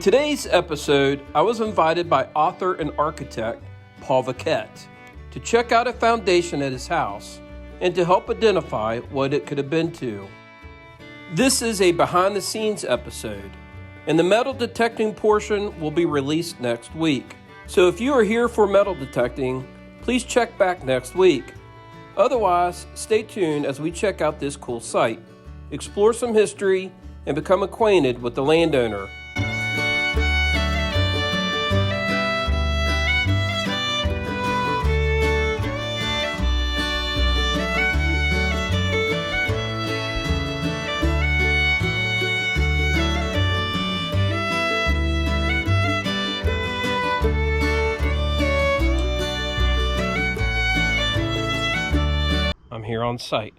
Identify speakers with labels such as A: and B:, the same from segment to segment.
A: today's episode, I was invited by author and architect Paul Vaquette to check out a foundation at his house and to help identify what it could have been to. This is a behind-the-scenes episode, and the metal detecting portion will be released next week. So if you are here for metal detecting, please check back next week. Otherwise, stay tuned as we check out this cool site, explore some history, and become acquainted with the landowner. I'm here on site,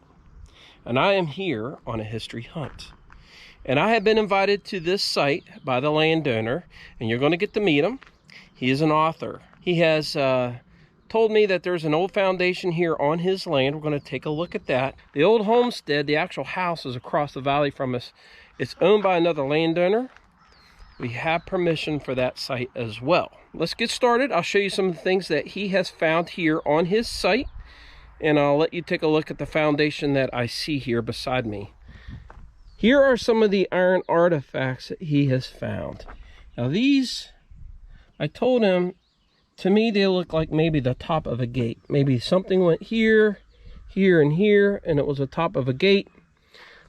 A: and I am here on a history hunt. And I have been invited to this site by the landowner, and you're going to get to meet him. He is an author. He has told me that there's an old foundation here on his land. We're going to take a look at that. The old homestead, the actual house, is across the valley from us. It's owned by another landowner. We have permission for that site as well. Let's get started. I'll show you some of the things that he has found here on his site, and I'll let you take a look at the foundation that I see here beside me. Here are some of the iron artifacts that he has found. Now these, I told him, to me they look like maybe the top of a gate. Maybe something went here, here, and here, and it was the top of a gate.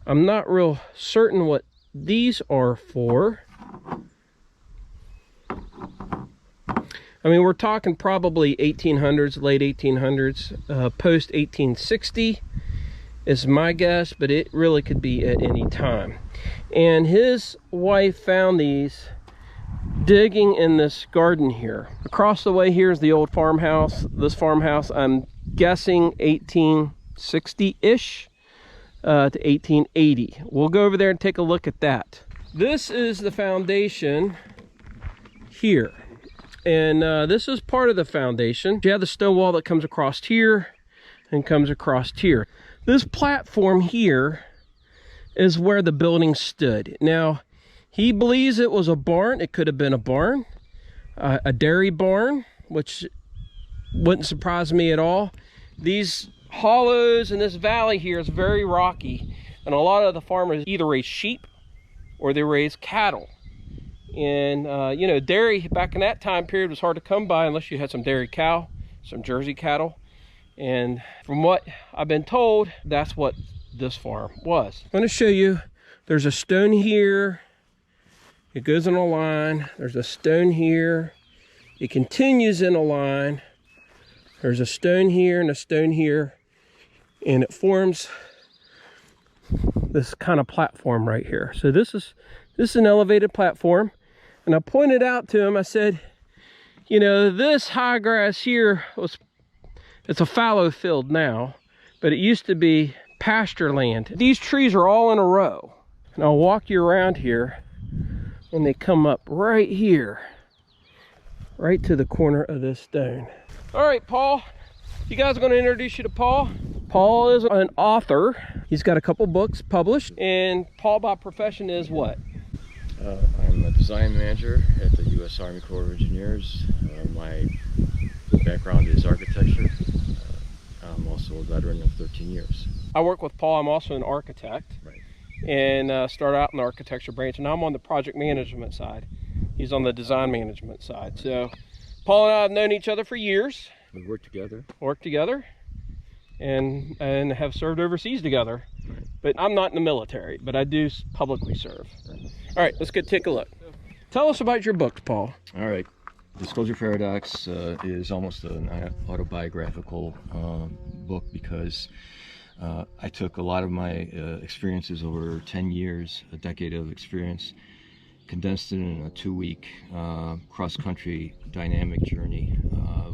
A: I'm not real certain what these are for. I mean, we're talking probably 1800s, late 1800s, post 1860 is my guess, but it really could be at any time. And his wife found these digging in this garden here. Across the way here is the old farmhouse. This farmhouse, I'm guessing 1860-ish to 1880. We'll go over there and take a look at that. This is the foundation here. And this is part of the foundation. You have the stone wall that comes across here and comes across here. This platform here is where the building stood. Now, he believes it was a barn. It could have been a barn, a dairy barn, which wouldn't surprise me at all. These hollows in this valley here is very rocky, and a lot of the farmers either raise sheep or they raise cattle. And you know, dairy back in that time period was hard to come by unless you had some dairy cow, some Jersey cattle. And from what I've been told, that's what this farm was. I'm going to show you, there's a stone here. It goes in a line. There's a stone here. It continues in a line. There's a stone here and a stone here. And it forms this kind of platform right here. So this is an elevated platform. And I pointed out to him, I said, you know, this high grass here it's a fallow field now, but it used to be pasture land. These trees are all in a row. And I'll walk you around here, and they come up right here, right to the corner of this stone. All right, Paul, you guys are going to introduce you to Paul. Paul is an author. He's got a couple books published. And Paul, by profession, is what?
B: I'm a design manager at the U.S. Army Corps of Engineers. My background is architecture. I'm also a veteran of 13 years.
A: I work with Paul. I'm also an architect.
B: Right.
A: And started out in the architecture branch, and I'm on the project management side. He's on the design management side. So Paul and I have known each other for years.
B: We work together, and
A: have served overseas together.
B: Right.
A: But I'm not in the military, but I do publicly serve.
B: Right.
A: All right, let's take a look. Tell us about your books, Paul.
B: All right. Disclosure Paradox is almost an autobiographical book because I took a lot of my experiences over 10 years, a decade of experience, condensed it in a 2-week cross-country dynamic journey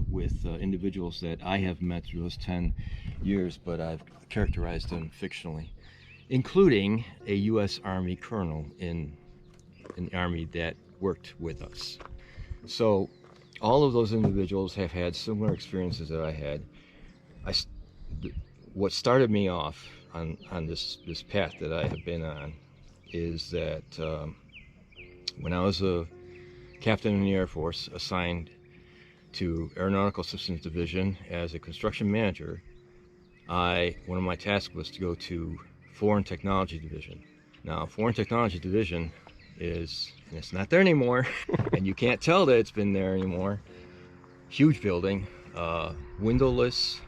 B: with individuals that I have met through those 10 years, but I've characterized them fictionally, including a U.S. Army colonel in the Army that worked with us. So all of those individuals have had similar experiences that I had. What started me off on this path that I have been on is that when I was a captain in the Air Force, assigned to Aeronautical Systems Division as a construction manager. One of my tasks was to go to Foreign Technology Division. Now, Foreign Technology Division it's not there anymore, and you can't tell that it's been there anymore. Huge building, windowless,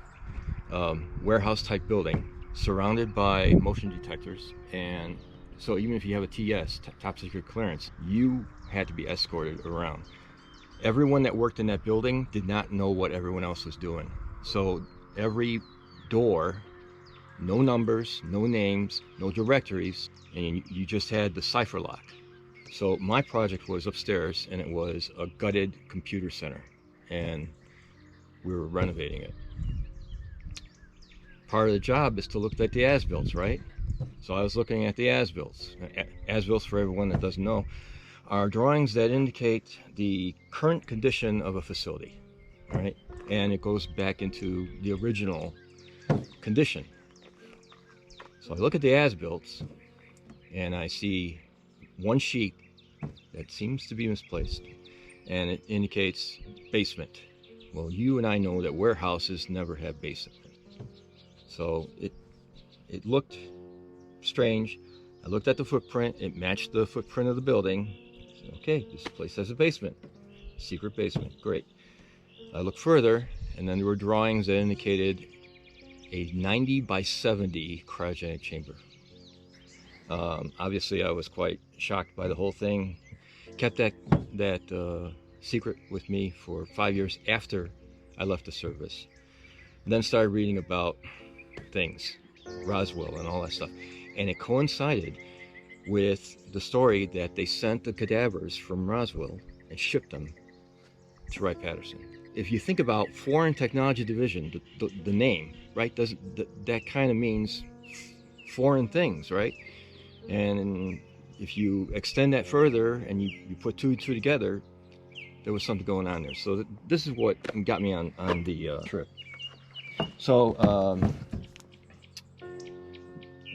B: warehouse type building, surrounded by motion detectors. And so even if you have a TS, top secret clearance, you had to be escorted around. Everyone that worked in that building did not know what everyone else was doing. So every door, no numbers, no names, no directories, and you just had the cipher lock. So my project was upstairs, and it was a gutted computer center, and we were renovating it. Part of the job is to look at the as-built, right? So I was looking at the as-built. As-built, for everyone that doesn't know, are drawings that indicate the current condition of a facility, right? And it goes back into the original condition. So I look at the as-built, and I see one sheet that seems to be misplaced, and it indicates basement. Well, you and I know that warehouses never have basement. So it looked strange. I looked at the footprint. It matched the footprint of the building. I said, okay, this place has a basement. Secret basement. Great. I looked further, and then there were drawings that indicated a 90 by 70 cryogenic chamber. Obviously, I was quite shocked by the whole thing. Kept that secret with me for 5 years after I left the service. Then started reading about things, Roswell and all that stuff. And it coincided with the story that they sent the cadavers from Roswell and shipped them to Wright-Patterson. If you think about Foreign Technology Division, the name, right, that kind of means foreign things, right? And if you extend that further and you put two and two together, there was something going on there. So this is what got me on the trip. So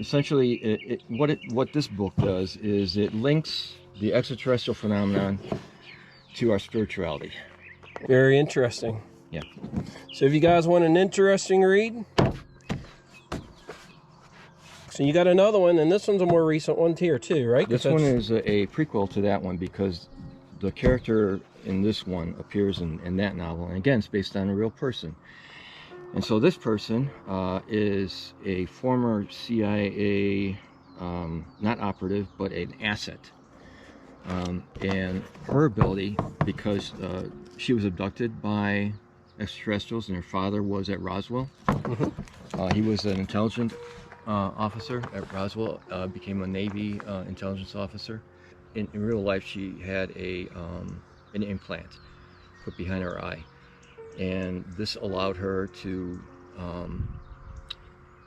B: essentially, what this book does is it links the extraterrestrial phenomenon to our spirituality.
A: Very interesting.
B: Yeah.
A: So if you guys want an interesting read, so you got another one, and this one's a more recent one here too, right?
B: This one is a prequel to that one, because the character in this one appears in that novel, and again, it's based on a real person. And so this person is a former CIA, not operative, but an asset. And her ability, because she was abducted by extraterrestrials and her father was at Roswell. He was an intelligence officer at Roswell, became a Navy intelligence officer. In real life, she had an implant put behind her eye. And this allowed her to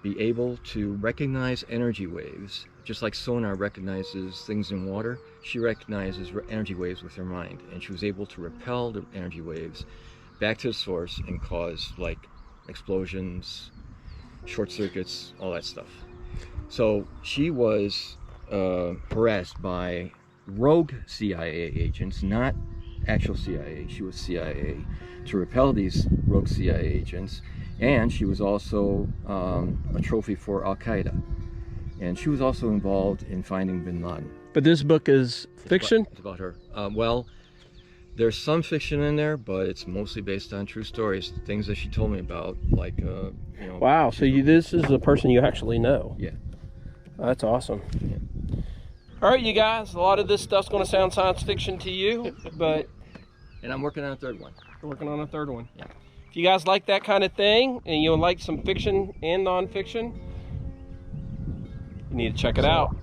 B: be able to recognize energy waves. Just like sonar recognizes things in water, she recognizes energy waves with her mind. And she was able to repel the energy waves back to the source and cause like explosions, short circuits, all that stuff. So she was harassed by rogue CIA agents, not actual CIA. She was CIA, to repel these rogue CIA agents. And she was also a trophy for Al-Qaeda. And she was also involved in finding bin Laden.
A: But this book is fiction?
B: It's about her. Well, there's some fiction in there, but it's mostly based on true stories, things that she told me about, like, you know.
A: Wow, so this is a person you actually know.
B: Yeah.
A: Oh, that's awesome.
B: Yeah.
A: All right, you guys, a lot of this stuff's going to sound science fiction to you, but...
B: And I'm working on a third one.
A: We're working on a third one.
B: Yeah.
A: If you guys like that kind of thing, and you like some fiction and nonfiction, you need to check it out.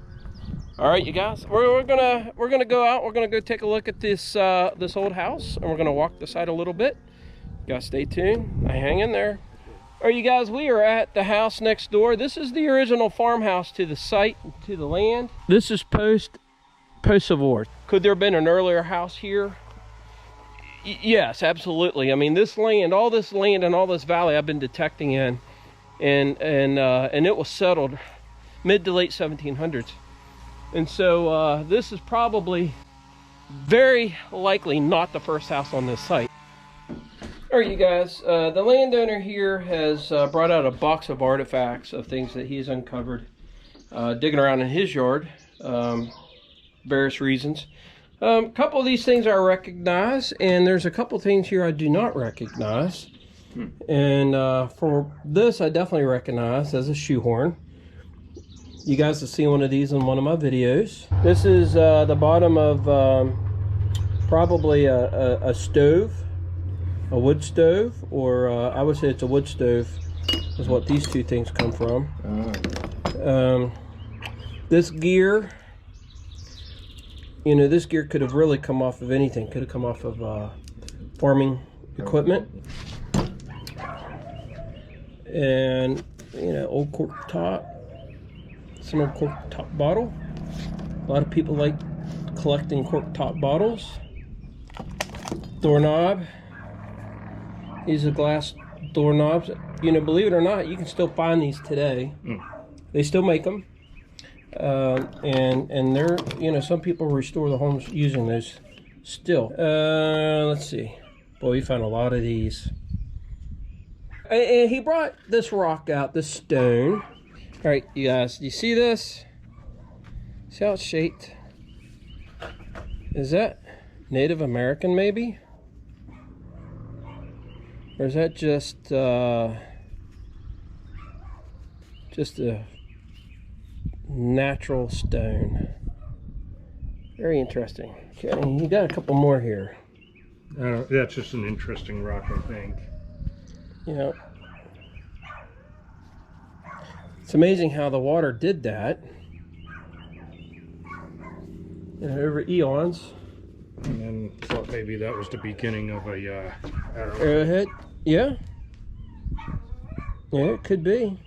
A: All right, you guys, we're gonna go out. We're gonna go take a look at this this old house, and we're gonna walk the site a little bit. You guys stay tuned. Hang in there. All right, you guys, we are at the house next door. This is the original farmhouse to the site, to the land. This is post-Civil War. Could there have been an earlier house here? Yes, absolutely. I mean, this land, all this land and all this valley I've been detecting in, and it was settled mid to late 1700s. And so this is probably very likely not the first house on this site. All right, you guys, the landowner here has brought out a box of artifacts of things that he's uncovered digging around in his yard, various reasons. A couple of these things I recognize, and there's a couple things here I do not recognize. And for this, I definitely recognize as a shoehorn. You guys have seen one of these in one of my videos. This is the bottom of probably a stove, a wood stove, or I would say it's a wood stove is what these two things come from. This gear, you know, this gear could have really come off of anything. Could have come off of farming equipment. And, you know, old cork top, some old cork top bottle. A lot of people like collecting cork top bottles. Doorknob. These are glass doorknobs. You know, believe it or not, you can still find these today. They still make them. And they're, you know, some people restore the homes using those still. Let's see. Boy, we found a lot of these. And he brought this rock out, this stone. All right, you guys, do you see this? See how it's shaped? Is that Native American, maybe? Or is that just a natural stone? Very interesting. Okay, you got a couple more here.
C: That's just an interesting rock, I think.
A: You know, it's amazing how the water did that, you know, over eons.
C: And then thought maybe that was the beginning of a
A: arrowhead. Yeah, yeah, it could be.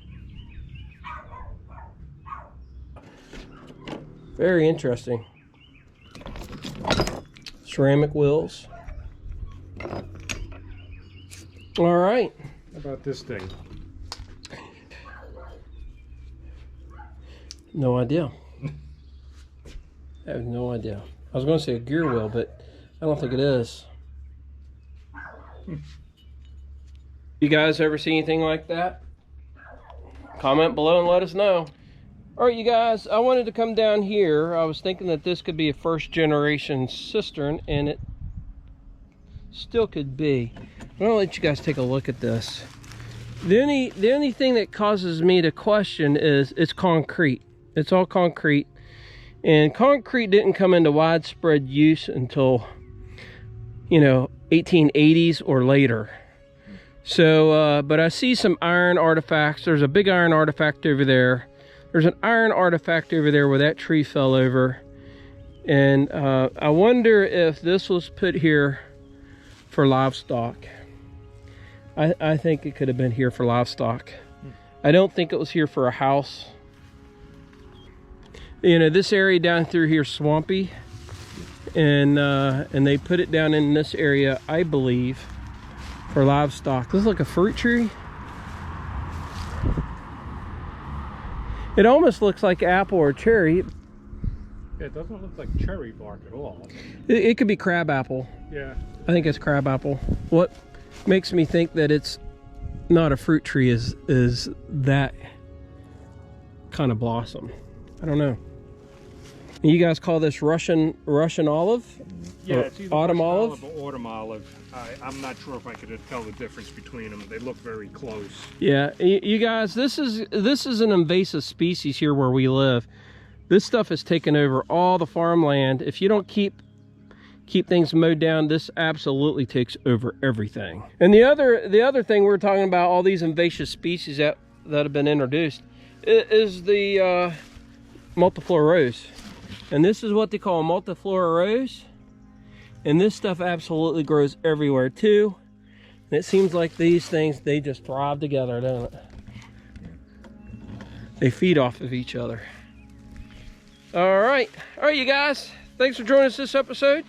A: Very interesting. Ceramic wheels. All right.
C: How about this thing?
A: No idea. I have no idea. I was going to say a gear wheel, but I don't think it is. You guys ever see anything like that? Comment below and let us know. All right, you guys, I wanted to come down here. I was thinking that this could be a first generation cistern, and it still could be. I'm gonna let you guys take a look at this. The only thing that causes me to question is it's concrete. It's all concrete, and concrete didn't come into widespread use until, you know, 1880s or later. So, but I see some iron artifacts. There's a big iron artifact over there. There's an iron artifact over there where that tree fell over, and I wonder if this was put here for livestock. I think it could have been here for livestock. I don't think it was here for a house. You know, this area down through here is swampy, and they put it down in this area, I believe, for livestock. This is like a fruit tree. It almost looks like apple or cherry.
C: Yeah, it doesn't look like cherry bark at all.
A: It could be crab apple.
C: Yeah.
A: I think it's crab apple. What makes me think that it's not a fruit tree is that kind of blossom. I don't know. You guys call this Russian olive?
C: Yeah, it's either
A: autumn
C: Russian
A: olive
C: or autumn olive. I'm not sure if I could tell the difference between them. They look very close.
A: Yeah, you guys, this is an invasive species here where we live. This stuff has taken over all the farmland. If you don't keep things mowed down, this absolutely takes over everything. And the other thing we're talking about, all these invasive species that have been introduced, is the multiflora rose. And this is what they call a multiflora rose. And this stuff absolutely grows everywhere too. And it seems like these things, they just thrive together, don't it? They feed off of each other. All right, you guys, thanks for joining us this episode.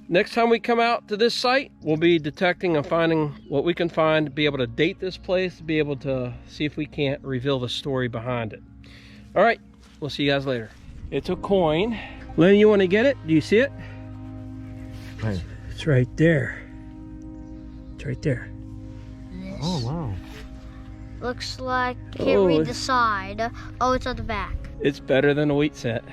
A: Next time we come out to this site, we'll be detecting and finding what we can find, be able to date this place, be able to see if we can't reveal the story behind it. All right, we'll see you guys later. It's a coin. Lenny, you want to get it? Do you see it?
B: Right.
A: It's right there. It's right there.
D: This
B: Oh, wow.
D: looks like, I can't read the side. Oh, it's on the back.
A: It's better than a wheat set.